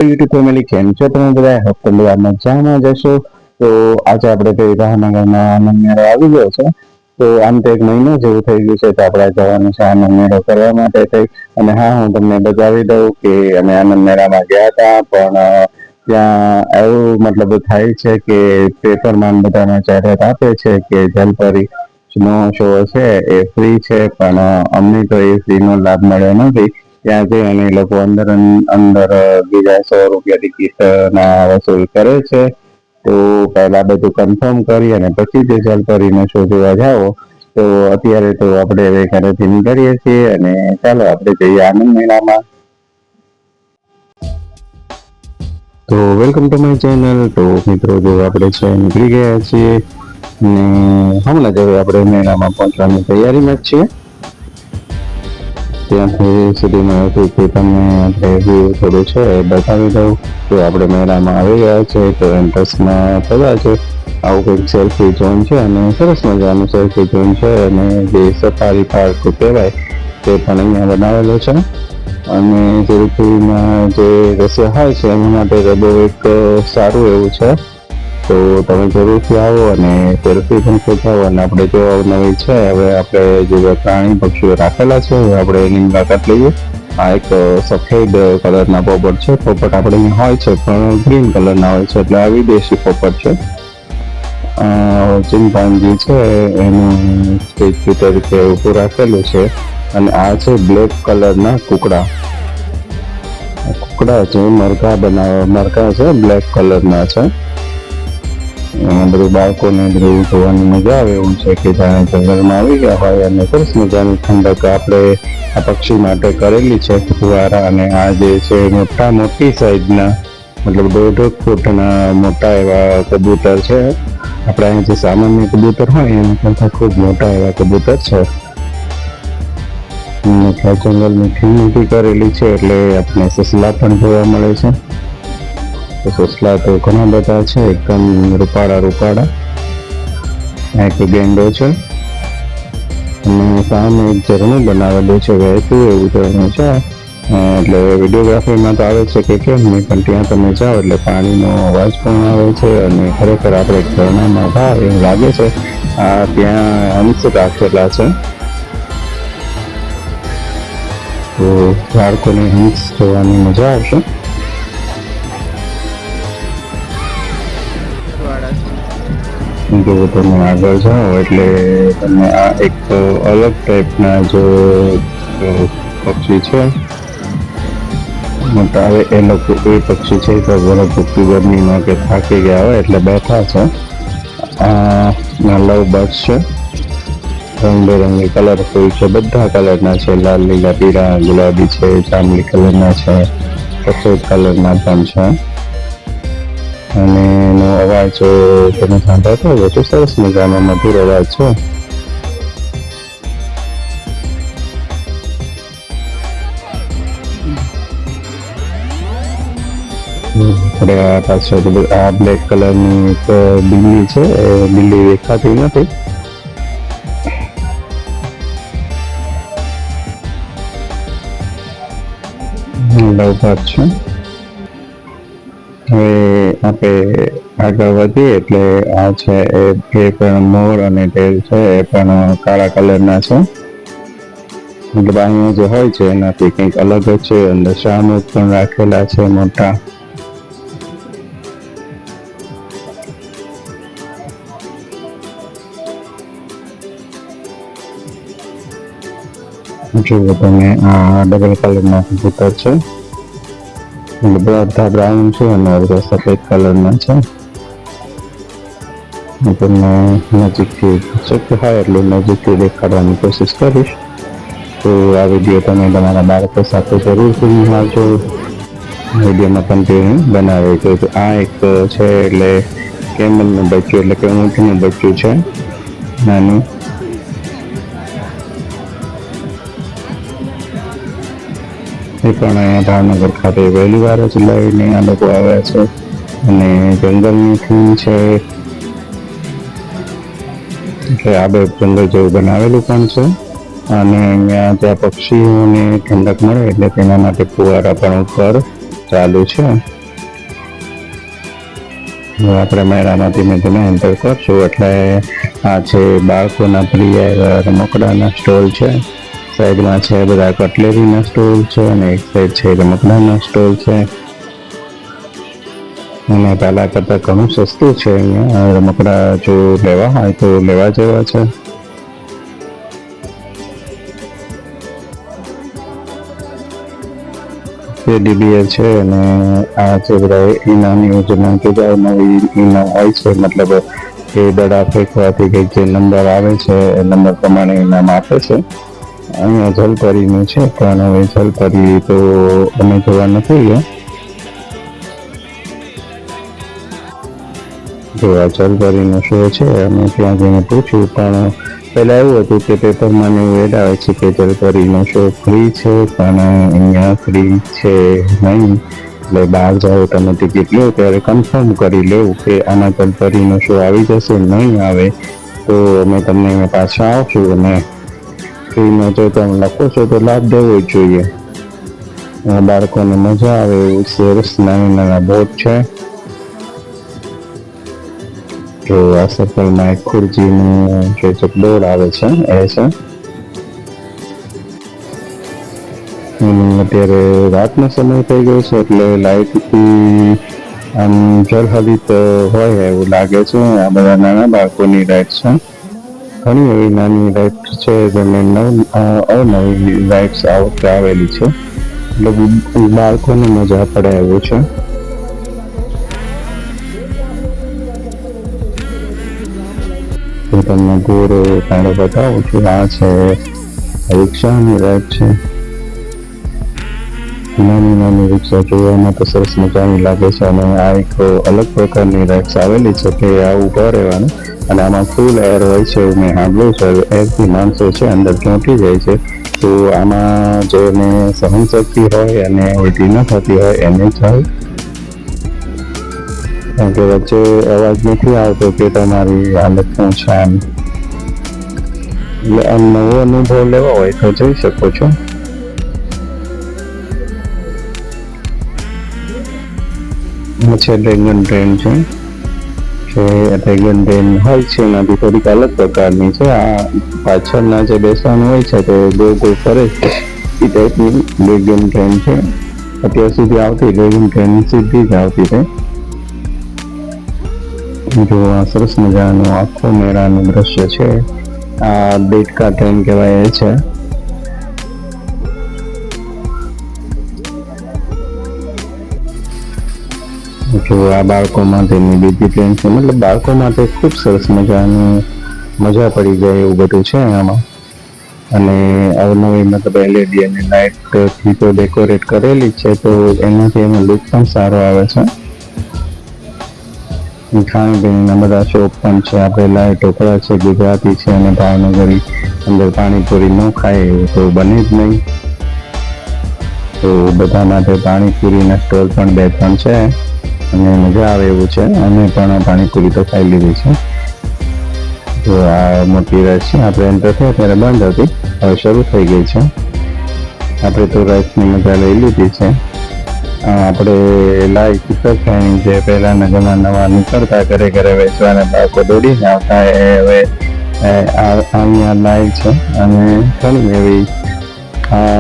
YouTube family કેમ છો તમે બધા? હોપફુલી મજામાં જશો. તો આજે આપણે કઈ ભાવનગરના આનંદ મેળો આવી ગયો છે. તો આમ તો એક મહિનો જેવું થઈ ગયું છે તો આપણે જવાનું છે આનંદ મેળો કરવા માટે થઈ. અને હા, હું તમને બતાવી દઉં કે અમે આનંદ મેળામાં ગયા હતા, પણ ત્યાં એવું મતલબ થાય છે કે પેપરમાં બધાને જાહેરાત આપે છે કે જલપરી નો શો છે એ ફ્રી છે, પણ અમને તો એ ફ્રી નો લાભ મળ્યો નથી. ત્યાં જઈ અને એ લોકો અંદર બીજા 100 રૂપિયા ટિકિટ ના વસૂલ કરે છે. તો પહેલા બધું કન્ફર્મ કરી અને પછી જે જલપરીનો શો જોવા જાવ. તો અત્યારે તો આપણે હવે ઘરેથી નીકળીએ છીએ અને ચાલો આપણે જઈએ આનંદ મેળામાં. તો વેલકમ ટુ માય ચેનલ. તો મિત્રો જો આપણે છે નીકળી ગયા છીએ અને હમણાં જ હવે આપણે મેળામાં પહોંચવાની તૈયારીમાં જ છીએ. ત્યાંથી સુધીમાં હતું કે તમને આપણે વ્યૂ થોડું છે બતાવી દઉં. તો આપણે મેળામાં આવી ગયા છે તો એન્ટ્રન્સમાં થયા છે આવું કંઈક સેલ્ફી ઝોન છે અને સરસ મજાનું સેલ્ફી ઝોન છે, અને જે સફારી પાર્ક કહેવાય તે પણ અહીંયા બનાવેલો છે. અને સેલ્ફીમાં જે રસ્યા હોય છે એના માટે બહુ એક સારું એવું છે. તો તમે જરૂરથી આવો અને સેલ્ફી પણ ખેંચાવો. અને આપણે જો નવી છે હવે આપણે જે પ્રાણી પક્ષીઓ રાખેલા છે હવે આપણે એની મુલાકાત લઈએ. આ એક સફેદ કલરના પોપટ છે. પોપટ આપણે અહીંયા હોય છે પણ ગ્રીન કલરના હોય છે, એટલે આ વિદેશી પોપટ છે. ચિંપાંજી છે એનું સ્ટેચ્યુ તરીકે ઊભું રાખેલું છે. અને આ છે બ્લેક કલરના કુકડા છે, મરઘા છે, બ્લેક કલરના છે. બધું બાળકોને બધું જોવાની મજા આવે એવું છે કે જાણે જંગલમાં આવી ગયા હોય. અને સરસ મજાની ઠંડક આપણે આ પક્ષી માટે કરેલી છે ફુવારા. અને આ જે છે મોટી સાઈઝના મતલબ 1.5 ફૂટના મોટા એવા કબૂતર છે. આપણે અહીં જે સામાન્ય કબૂતર હોય એના કરતાં ખૂબ મોટા એવા કબૂતર છે. જંગલની ખીણથી કરેલી છે એટલે આપણે સસલા પણ જોવા મળે છે. તો સસલા તો ઘણા બધા છે, એકદમ રૂપાળા. એક ગેંડો છે અને સામે એક ઝરણું બનાવેલું છે, વહેતું એવું ઝરણું છે. એટલે વિડીયોગ્રાફીમાં તો આવે છે કે કેમ નહીં, પણ ત્યાં તમે જાઓ એટલે પાણીનો અવાજ પણ આવે છે અને ખરેખર આપણે ઝરણામાં ભાવ એવું લાગે છે. ત્યાં અંશ રાખેલા છે. તો બાળકોને હંસ જોવાની મજા આવશે. જો તમે આગળ જાઓ એટલે તમને આ એક અલગ ટાઈપના જો પક્ષી છે મોટા. હવે એ લોકો એ પક્ષી છે તો ભૂખી ગરમીમાં કે થાકી ગયા હોય એટલે બેઠા છે. આ લવ બર્ડ્સ છે, રંગબેરંગી કલરફુલ છે, બધા કલરના છે. લાલ, લીલા, પીળા, ગુલાબી છે, જાંબલી કલરના છે, સફેદ કલરના પણ છે. અને એનો અવાજ તમે સાંભળતો હોય તો સરસ મજાનો મધુર અવાજ છે. આપણે આ પાછળ આ બ્લેક કલરની એક બિલ્લી છે, એ બિલ્લી દેખાતી નથી. લવબર્ડ છે. હવે આપણે આગળ વધીએ એટલે આ છે એ પણ મોર અને ટેલ છે એ પણ કાળા કલરના છે. મતલબ અહીંયા જે હોય છે એનાથી કંઈક અલગ જ છે. અંદર શામુક પણ રાખેલા છે મોટા. જુઓ તમે આ ડબલ કલરના કબૂતર છે, બધા બ્રાઉન છે અને અડધા સફેદ કલરના છે. હું તમને નજીકથી શક્ય હોય એટલું નજીકથી દેખાડવાની કોશિશ કરીશ. તો આ વિડીયો તમે તમારા બાળકો સાથે જરૂરથી નિહાળજો. વિડીયોમાં કન્ટિન્યુ બનાવે છે. તો આ એક છે એટલે કેમલનું બચ્ચું એટલે કે ઊંટનું બચ્ચું છે નાનું. એ પણ અહીંયા ભાવનગર ખાતે વહેલી વાર જ લઈને આ લોકો આવ્યા છે. અને જંગલની થીમ છે એટલે આ બે જંગલ જેવું બનાવેલું પણ છે. અને અહીંયા ત્યાં પક્ષીઓને ઠંડક મળે એટલે તેના માટે ફુવારા પણ ઉપર ચાલુ છે. આપણે મેળામાં ધીમે ધીમે એન્ટર કરશું એટલે આ છે બાળકોના પ્રિય રમકડાના સ્ટોલ છે. સાઈડમાં છે બધા કટલેરીના સ્ટોલ છે અને એક સાઈડ છે રમકડાના સ્ટોલ છે. અને પહેલા કરતા ઘણું સસ્તું છે. અહીંયા રમકડા જો લેવા હોય તો લેવા જેવા છે. ટેડી બિયર છે અને આ છે બધા ઇનામની યોજના કે નવી ઇનામ હોય છે, મતલબ એ દડા ફેંકવાથી કંઈક જે નંબર આવે છે એ નંબર પ્રમાણે ઇનામ આપે છે. અહીંયા જલપરીનું છે પણ હવે જલપરી તો અમે જોવા નથી ગયા. જો આ જલપરીનો શો છે અમે ત્યાં જઈને પૂછ્યું, પણ પહેલા એવું હતું કે પેપરમાં ને એવું એડ આવે છે કે જલપરીનો શો ફ્રી છે, પણ અહીંયા ફ્રી છે નહીં. એટલે બહાર જાઓ તમે ટિકિટ લો ત્યારે કન્ફર્મ કરી લેવું કે આમાં જલપરીનો શો આવી જશે. નહીં આવે તો અમે તમને અહીંયા પાછા આવશું અને ફ્રીમાં જો તમે લખો છો તો લાભ દેવો જ જોઈએ. બાળકોને મજા આવે એવું સરસ નાના નાના બોટ છે. તો આ સર્કલમાં એક ખુરજીનું જે ચકડોળ આવે છે એ છે. અત્યારે રાતનો સમય થઈ ગયો છે એટલે લાઇટથી આમ જલહલિત હોય એવું લાગે છે. આ બધા નાના બાળકોની રાઈડ છે. ઘણી એવી નાની રાઈડ છે જેને અવનવી રાઈડ્સ આવેલી છે એટલે બાળકોને મજા પડે એવું છે. હું તમને પૂરો કાંડો બતાવું છું. આ છે રિક્ષાની રાઈડ છે. નાની નાની રિક્ષા જોવામાં તો સરસ મજાની લાગે છે અને આ એક અલગ પ્રકારની રાઈડ્સ આવેલી છે કે આ ઊભા રહેવાનું અને આમાં ફૂલ એર હોય છે. મેં સાંભળ્યું છે એરથી માણસો છે અંદર ચોંટી જાય છે. તો આમાં જેને સહનશક્તિ હોય અને ઉલટી ન થતી હોય એને જાય, કારણ કે વચ્ચે અવાજ નથી આવતો કે તમારી હાલત શું છે એમ. એટલે આમ નવો અનુભવ લેવો હોય તો જઈ શકો છો. છે ડ્રેગન ટ્રેન છે જે ડ્રેગન ટ્રેન હોય છે એનાથી થોડીક અલગ પ્રકારની છે. આ પાછળના જે બેસવાનું હોય છે તે ગોળ ગોળ ફરે એ ટાઈપની ડ્રેગન ટ્રેન છે. અત્યાર સુધી આવતી ડ્રેગન ટ્રેન સીધી જ આવતી છે. જો આ સરસ મજાનું આખું મેળાનું દ્રશ્ય છે. આ બેટકા ટ્રેન કહેવાય એ છે. જો આ બાળકો માટેની બીજી ટ્રેન છે, મતલબ બાળકો માટે ખૂબ સરસ મજા પડી જાય એવું બધું છે આમાં. અને અવનવી મતલબ એલઈડી અને લાઇટથી તો ડેકોરેટ કરેલી છે તો એનાથી એનો લુક પણ સારો આવે છે. ખાણીપીણીના બધા શોપ પણ છે. આપણે લાઈવ ઢોકળા છે, ગુજરાતી છે અને ભાવનગરી અંદર પાણીપુરી ન ખાય એવું તો બને જ નહીં. તો બધા માટે પાણીપુરીના સ્ટોલ પણ 2-3 છે અને મજા આવે એવું છે. અમે પણ પાણીપુરી તો ખાઈ લીધી છે. તો આ મોટી રાઈડ છે. આપણે એન્ટર થયા ત્યારે બંધ હતી, હવે શરૂ થઈ ગઈ છે. આપણે તો રાઈડની મજા લઈ લીધી છે. આપણે લાઈવ ચિત્રખાણી જે પહેલાના જમાનામાં નીકળતા ઘરે ઘરે વેચવાના બાળકો દોડીને આવતા એ હવે અહીંયા લાઈવ છે અને ઘણી એવી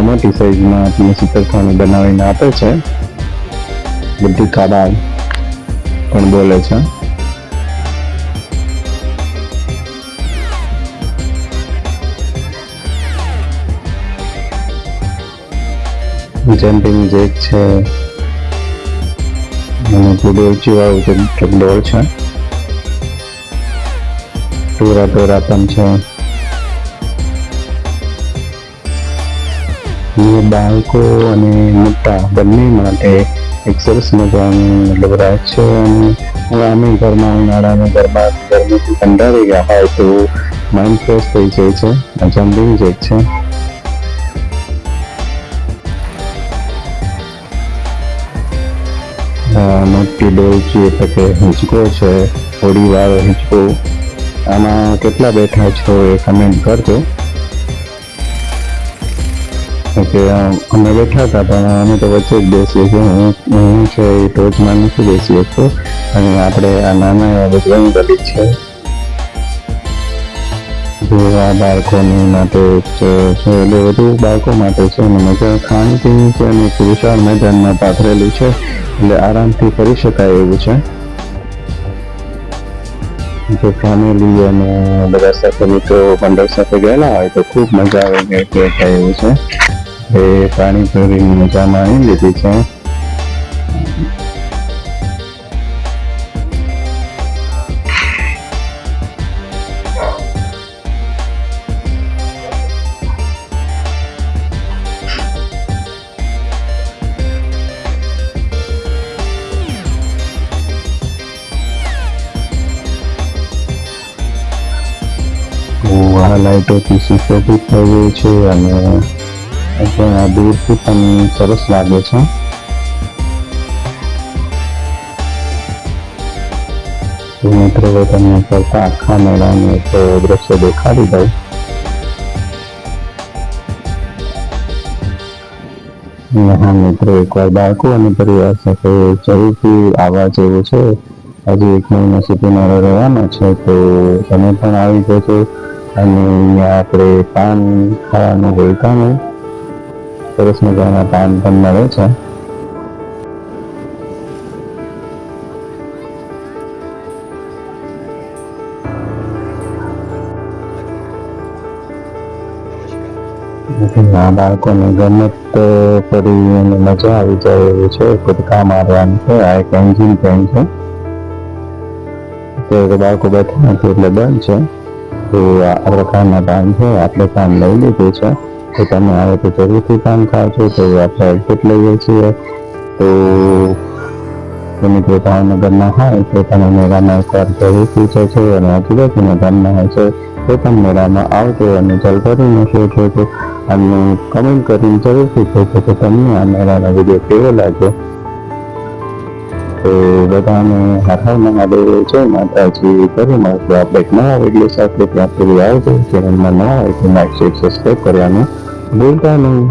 મોટી સાઈઝમાં આપણને ચિત્રખાણી બનાવીને આપે છે. બધી કાબાલ પણ બોલે છે. જમ્પિંગ જેક છે અને કુડોલચી વાળું ચકડોળ છે. ટોરા પણ છે. બાળકો અને મોટા બંને માટે એક સરસ મજાનું મતલબ રાઈડ છે. અને અમે ઘરમાં ઉનાળામાં ગરમીથી કંટાળી ગયા હોય તો માઇન્ડ ફ્રેશ થઈ જાય છે. જમ્પિંગ જેક છે. મોટી ડોલચી એટલે કે હિંચકો છે, હોડીવાળો હિંચકો. આમાં કેટલા બેઠા છો એ કમેન્ટ કરજો. કે અમે બેઠા હતા પણ અમે તો વચ્ચે જ બેસીએ છીએ. હું છે એ ટોચમાં નથી બેસી શકતો અને આપણે આ નાના એવા બજરંગ દલી છે જેવા બાળકોની માટે છે એટલે બધું બાળકો માટે છે અને મજા ખાણી પીણી છે અને વિશાળ મેદાનમાં પાથરેલું છે એટલે આરામથી કરી શકાય એવું છે. જો ફેમિલી અને બધા સાથે મિત્રો મંડળ સાથે ગયેલા હોય તો ખૂબ મજા આવે એવું છે. એ પાણીપુરીની મજા માણી લીધી છે. આ લાઇટોથી સુશોભિત થયું છે અને આ દૂરથી પણ સરસ લાગે છે. મિત્રો તમને કરતા આખા મેળાનું એક દ્રશ્ય દેખાડી દઉં. હા મિત્રો, એકવાર બાળકો અને પરિવાર સાથે જરૂરથી આવવા જેવું છે. હજી 1 મહિના સુધી મારે રહેવાનો છે તો તમે પણ આવી જજો. અને અહીંયા આપણે પાન ખાવાનું ભૂલતા નહીં. સરસ મજાના પાન પણ મળે છે. આ બાળકોને ગમત કરી અને મજા આવી જાય એવું છે. કૂદકા મારવાનું છે. આ એક એન્જિન ટ્રેન છે તો બાળકો બેઠા નથી એટલે બંધ છે. તો આ પ્રકારના પાન છે. આપણે પાન લઈ લીધું છે તો તમે આવે તો જરૂરથી પાન ખાજો. તો આપણે એક્ઝિટ લઈએ છીએ. તો મિત્રો ભાવનગરના હોય તો તમે મેળામાં એકવાર જરૂરથી જજો અને આજુબાજુના ગામના હોય છે તો પણ મેળામાં આવજો અને જલભરીને શોધો અને કમેન્ટ કરીને જરૂરથી કહેજો કે તમને આ મેળાનો વિડીયો કેવો લાગ્યો. તો બધાને હર હર મહાદેવ, જય માતાજી. ફરી મળશું આપણે એક નવા વિડીયો સાથે. ત્યાં સુધી આવજો. ચેનલમાં નવા હોય તો લાઈક, શેર, સબસ્ક્રાઈબ કરવાનું ભૂલતા નહીં.